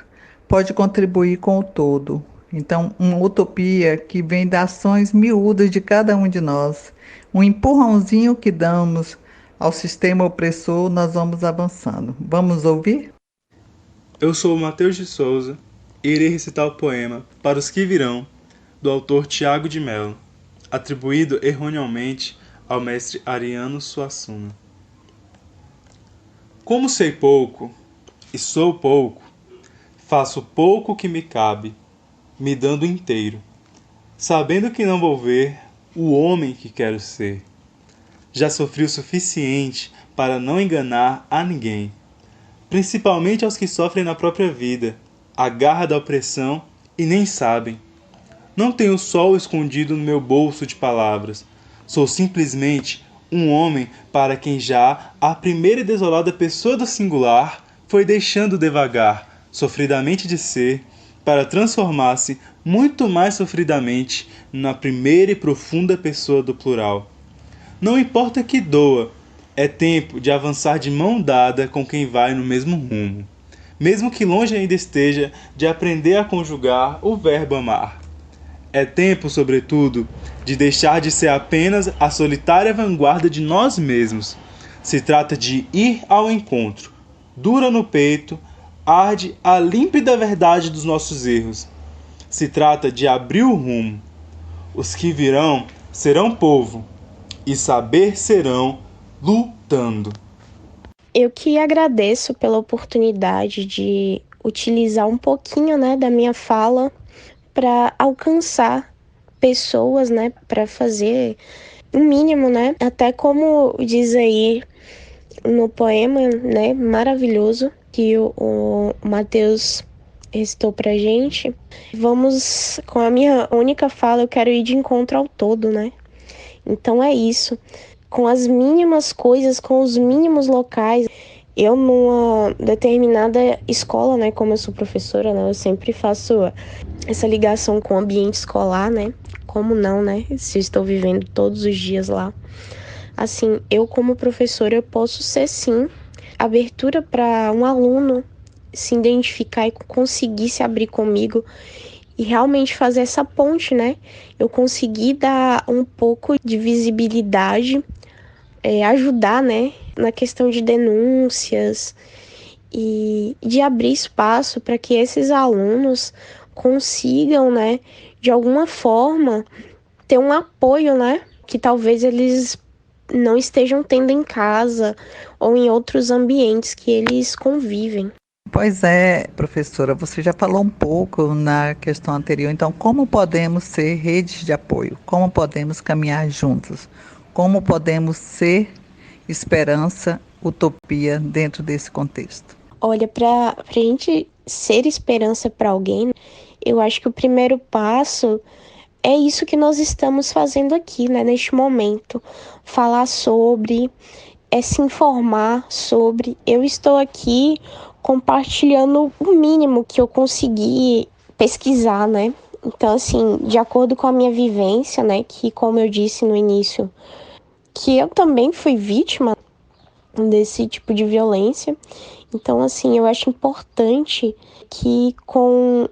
pode contribuir com o todo. Então, uma utopia que vem das ações miúdas de cada um de nós. Um empurrãozinho que damos ao sistema opressor, nós vamos avançando. Vamos ouvir? Eu sou o Matheus de Souza e irei recitar o poema Para os que Virão, do autor Tiago de Mello, atribuído erroneamente ao mestre Ariano Suassuna. Como sei pouco e sou pouco, faço pouco que me cabe, me dando inteiro, sabendo que não vou ver o homem que quero ser. Já sofri o suficiente para não enganar a ninguém, principalmente aos que sofrem na própria vida, a garra da opressão e nem sabem. Não tenho sol escondido no meu bolso de palavras. Sou simplesmente um homem para quem já a primeira e desolada pessoa do singular foi deixando devagar, sofridamente de ser, para transformar-se muito mais sofridamente na primeira e profunda pessoa do plural. Não importa que doa, é tempo de avançar de mão dada com quem vai no mesmo rumo, mesmo que longe ainda esteja de aprender a conjugar o verbo amar. É tempo, sobretudo, de deixar de ser apenas a solitária vanguarda de nós mesmos. Se trata de ir ao encontro, dura no peito, arde a límpida verdade dos nossos erros. Se trata de abrir o rumo. Os que virão serão povo, e saber serão lutando. Eu que agradeço pela oportunidade de utilizar um pouquinho, da minha fala para alcançar pessoas, para fazer o mínimo, até como diz aí no poema, maravilhoso que o Matheus recitou pra gente. Vamos, com a minha única fala, eu quero ir de encontro ao todo, Então é isso, com as mínimas coisas, com os mínimos locais. Eu, numa determinada escola, como eu sou professora, eu sempre faço essa ligação com o ambiente escolar, Como não, Se eu estou vivendo todos os dias lá. Assim, eu como professora, eu posso ser, sim, abertura para um aluno se identificar e conseguir se abrir comigo e realmente fazer essa ponte, Eu conseguir dar um pouco de visibilidade, ajudar, na questão de denúncias e de abrir espaço para que esses alunos consigam, de alguma forma, ter um apoio, que talvez eles não estejam tendo em casa ou em outros ambientes que eles convivem. Pois é, professora, você já falou um pouco na questão anterior. Então, como podemos ser redes de apoio? Como podemos caminhar juntos? Como podemos ser esperança, utopia dentro desse contexto? Olha, para a gente ser esperança para alguém, eu acho que o primeiro passo é isso que nós estamos fazendo aqui, neste momento. Falar sobre, se informar sobre. Eu estou aqui compartilhando o mínimo que eu consegui pesquisar, Então, assim, de acordo com a minha vivência, que, como eu disse no início, que eu também fui vítima desse tipo de violência. Então, assim, eu acho importante que com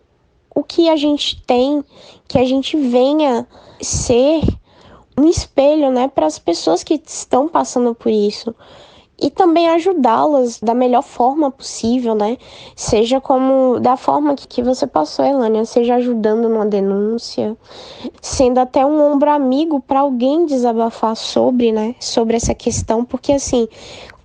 o que a gente tem, que a gente venha ser um espelho, para as pessoas que estão passando por isso. E também ajudá-las da melhor forma possível, Seja como da forma que você passou, Elânia, seja ajudando numa denúncia, sendo até um ombro amigo para alguém desabafar sobre essa questão, porque assim,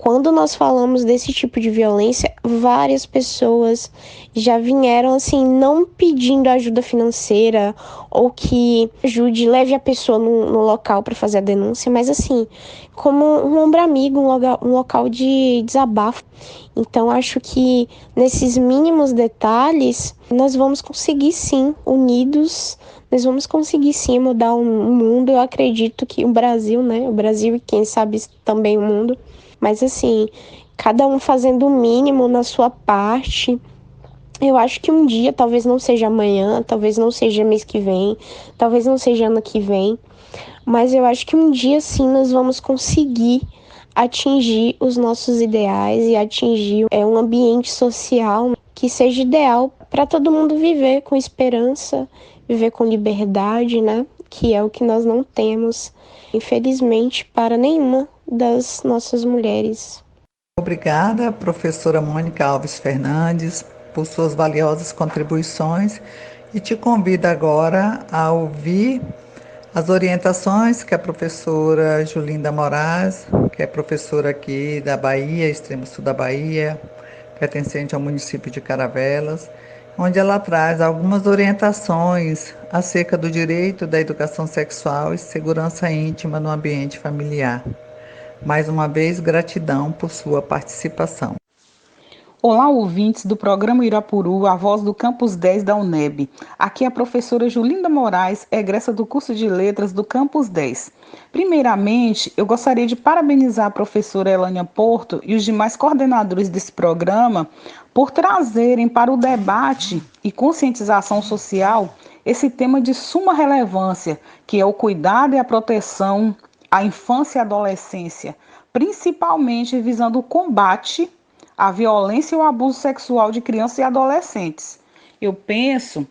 Quando nós falamos desse tipo de violência, várias pessoas já vieram assim, não pedindo ajuda financeira ou que ajude, leve a pessoa no local para fazer a denúncia, mas assim, como um ombro amigo, um local de desabafo. Então, acho que nesses mínimos detalhes, nós vamos conseguir sim, unidos, nós vamos conseguir sim mudar o mundo. Eu acredito que o Brasil, né? O Brasil e quem sabe também o mundo. Mas assim, cada um fazendo o mínimo na sua parte. Eu acho que um dia, talvez não seja amanhã, talvez não seja mês que vem, talvez não seja ano que vem, mas eu acho que um dia sim nós vamos conseguir atingir os nossos ideais e atingir um ambiente social que seja ideal para todo mundo viver com esperança, viver com liberdade, né? Que é o que nós não temos, infelizmente, para nenhuma das nossas mulheres. Obrigada, professora Mônica Alves Fernandes, por suas valiosas contribuições e te convido agora a ouvir as orientações que a professora Julinda Moraes, que é professora aqui da Bahia, extremo sul da Bahia, pertencente ao município de Caravelas, onde ela traz algumas orientações acerca do direito da educação sexual e segurança íntima no ambiente familiar. Mais uma vez, gratidão por sua participação. Olá, ouvintes do programa Irapuru, a voz do Campus 10 da UNEB. Aqui é a professora Julinda Moraes, egressa do curso de Letras do Campus 10. Primeiramente, eu gostaria de parabenizar a professora Elânia Porto e os demais coordenadores desse programa por trazerem para o debate e conscientização social esse tema de suma relevância, que é o cuidado e a proteção à infância e adolescência, principalmente visando o combate a violência e o abuso sexual de crianças e adolescentes. Eu penso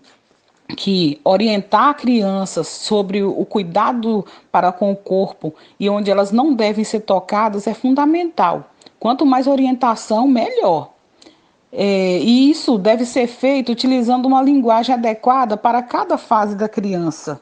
que orientar crianças sobre o cuidado para com o corpo e onde elas não devem ser tocadas é fundamental. Quanto mais orientação, melhor. E isso deve ser feito utilizando uma linguagem adequada para cada fase da criança.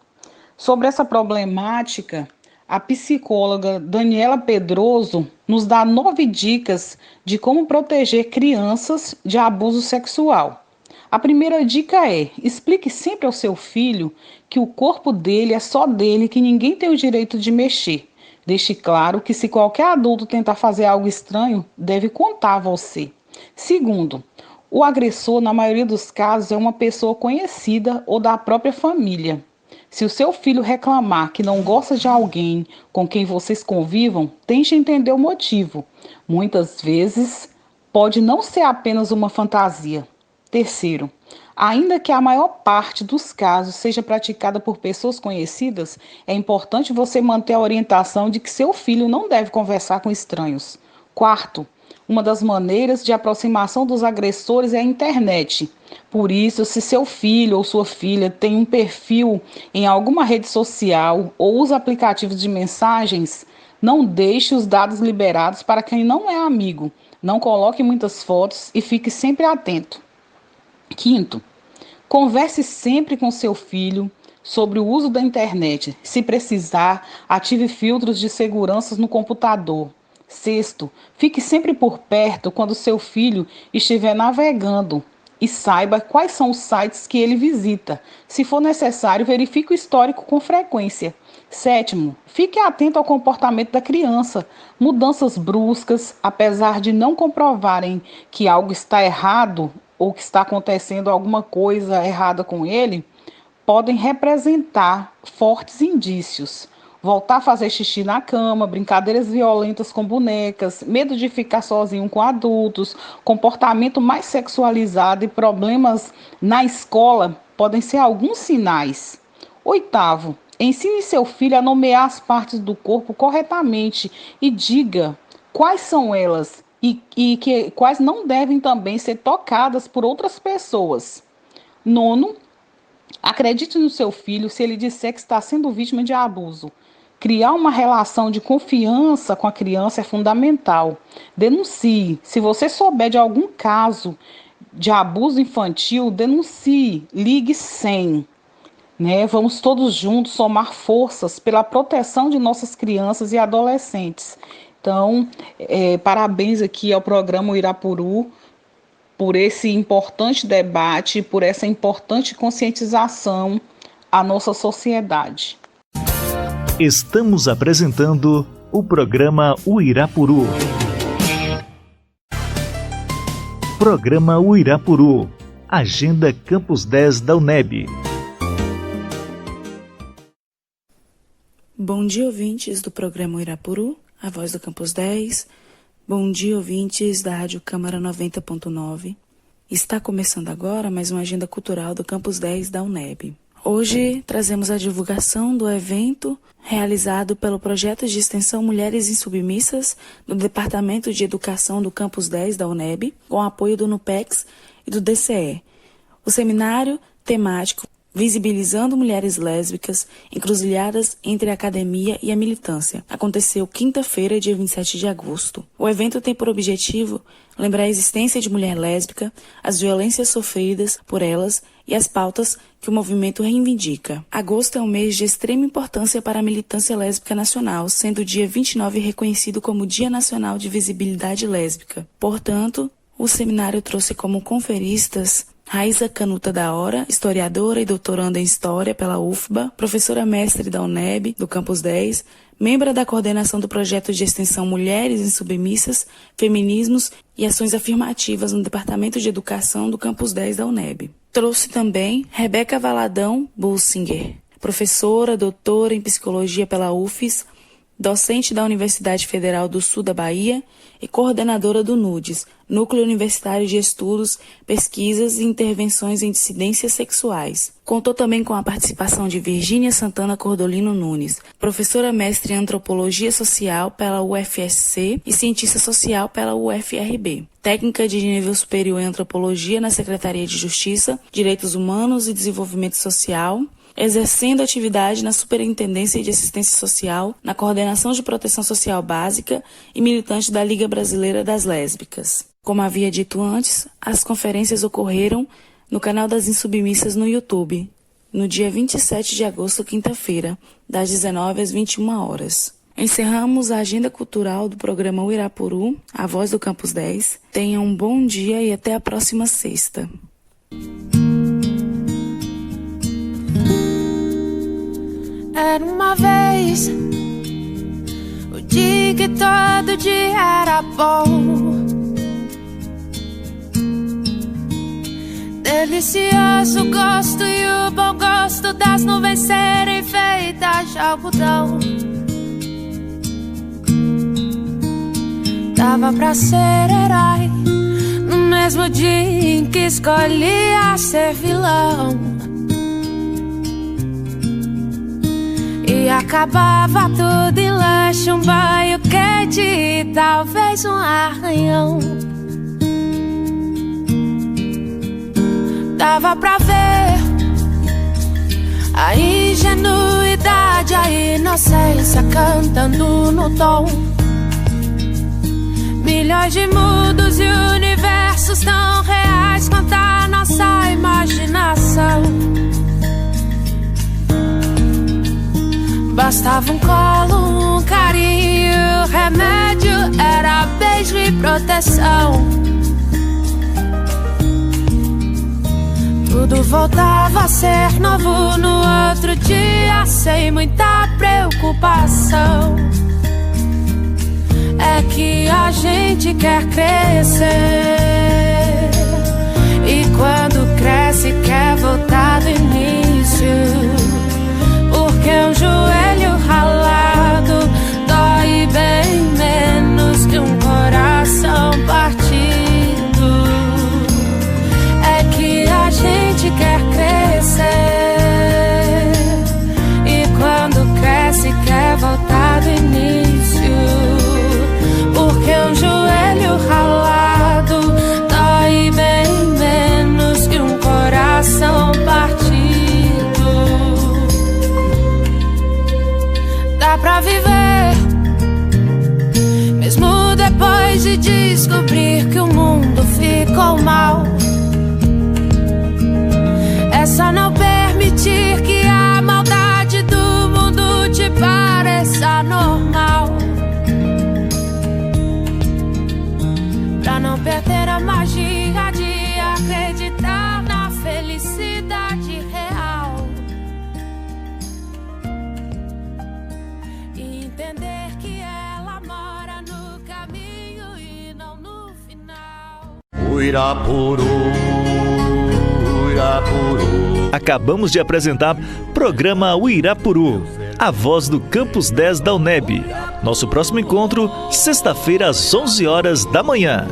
Sobre essa problemática, a psicóloga Daniela Pedroso nos dá 9 dicas de como proteger crianças de abuso sexual. A primeira dica é: explique sempre ao seu filho que o corpo dele é só dele, que ninguém tem o direito de mexer. Deixe claro que se qualquer adulto tentar fazer algo estranho, deve contar a você. Segundo, o agressor, na maioria dos casos, é uma pessoa conhecida ou da própria família. Se o seu filho reclamar que não gosta de alguém com quem vocês convivam, tente entender o motivo. Muitas vezes, pode não ser apenas uma fantasia. Terceiro, ainda que a maior parte dos casos seja praticada por pessoas conhecidas, é importante você manter a orientação de que seu filho não deve conversar com estranhos. Quarto, uma das maneiras de aproximação dos agressores é a internet. Por isso, se seu filho ou sua filha tem um perfil em alguma rede social ou usa aplicativos de mensagens, não deixe os dados liberados para quem não é amigo. Não coloque muitas fotos e fique sempre atento. Quinto, converse sempre com seu filho sobre o uso da internet. Se precisar, ative filtros de segurança no computador. Sexto, fique sempre por perto quando seu filho estiver navegando e saiba quais são os sites que ele visita. Se for necessário, verifique o histórico com frequência. Sétimo, fique atento ao comportamento da criança. Mudanças bruscas, apesar de não comprovarem que algo está errado ou que está acontecendo alguma coisa errada com ele, podem representar fortes indícios. Voltar a fazer xixi na cama, brincadeiras violentas com bonecas, medo de ficar sozinho com adultos, comportamento mais sexualizado e problemas na escola podem ser alguns sinais. Oitavo, ensine seu filho a nomear as partes do corpo corretamente e diga quais são elas e quais não devem também ser tocadas por outras pessoas. Nono, acredite no seu filho se ele disser que está sendo vítima de abuso. Criar uma relação de confiança com a criança é fundamental. Denuncie. Se você souber de algum caso de abuso infantil, denuncie. Ligue 100. Vamos todos juntos somar forças pela proteção de nossas crianças e adolescentes. Então, parabéns aqui ao programa Irapuru por esse importante debate, por essa importante conscientização à nossa sociedade. Estamos apresentando o programa Uirapuru. Programa Uirapuru, Agenda Campus 10 da UNEB. Bom dia, ouvintes do programa Uirapuru, a voz do Campus 10. Bom dia, ouvintes da Rádio Câmara 90.9. Está começando agora mais uma agenda cultural do Campus 10 da UNEB. Hoje trazemos a divulgação do evento realizado pelo projeto de extensão Mulheres Insubmissas do Departamento de Educação do Campus 10 da UNEB, com apoio do NUPEX e do DCE. O seminário temático Visibilizando Mulheres Lésbicas, Encruzilhadas entre a Academia e a Militância, aconteceu quinta-feira, dia 27 de agosto. O evento tem por objetivo lembrar a existência de mulher lésbica, as violências sofridas por elas e as pautas que o movimento reivindica. Agosto é um mês de extrema importância para a militância lésbica nacional, sendo o dia 29 reconhecido como Dia Nacional de Visibilidade Lésbica. Portanto, o seminário trouxe como conferistas Raíza Canuta da Hora, historiadora e doutoranda em História pela UFBA, professora mestre da UNEB, do Campus 10, membro da coordenação do projeto de extensão Mulheres Insubmissas, Feminismos e Ações Afirmativas no Departamento de Educação do Campus 10 da UNEB. Trouxe também Rebeca Valadão Bulsinger, professora, doutora em Psicologia pela UFES, docente da Universidade Federal do Sul da Bahia e coordenadora do NUDES, Núcleo Universitário de Estudos, Pesquisas e Intervenções em Dissidências Sexuais. Contou também com a participação de Virgínia Santana Cordolino Nunes, professora mestre em Antropologia Social pela UFSC e Cientista Social pela UFRB. Técnica de nível superior em Antropologia na Secretaria de Justiça, Direitos Humanos e Desenvolvimento Social, exercendo atividade na Superintendência de Assistência Social, na Coordenação de Proteção Social Básica e militante da Liga Brasileira das Lésbicas. Como havia dito antes, as conferências ocorreram no canal das Insubmissas no YouTube, no dia 27 de agosto, quinta-feira, das 19 às 21 horas. Encerramos a agenda cultural do programa Uirapuru, a voz do Campus 10. Tenham um bom dia e até a próxima sexta. Era uma vez o dia que todo dia era bom, delicioso gosto e o bom gosto das nuvens serem feitas de algodão. Dava pra ser herói no mesmo dia em que escolhia ser vilão. E acabava tudo em lanche, um banho quente e talvez um arranhão. Dava pra ver a ingenuidade, a inocência cantando no tom. Milhões de mundos e universos tão reais quanto a nossa imaginação. Bastava um colo, um carinho, remédio era beijo e proteção. Tudo voltava a ser novo no outro dia, sem muita preocupação. É que a gente quer crescer, e quando cresce quer voltar do início. Porque um joelho ralado dói bem menos que um coração partido. É que a gente quer crescer, e quando cresce quer voltar do início. Porque um joelho ralado pra não perder a magia de acreditar na felicidade real e entender que ela mora no caminho e não no final. Uirapuru, Uirapuru. Acabamos de apresentar programa Uirapuru, a voz do Campus 10 da UNEB. Nosso próximo encontro, sexta-feira às 11 horas da manhã.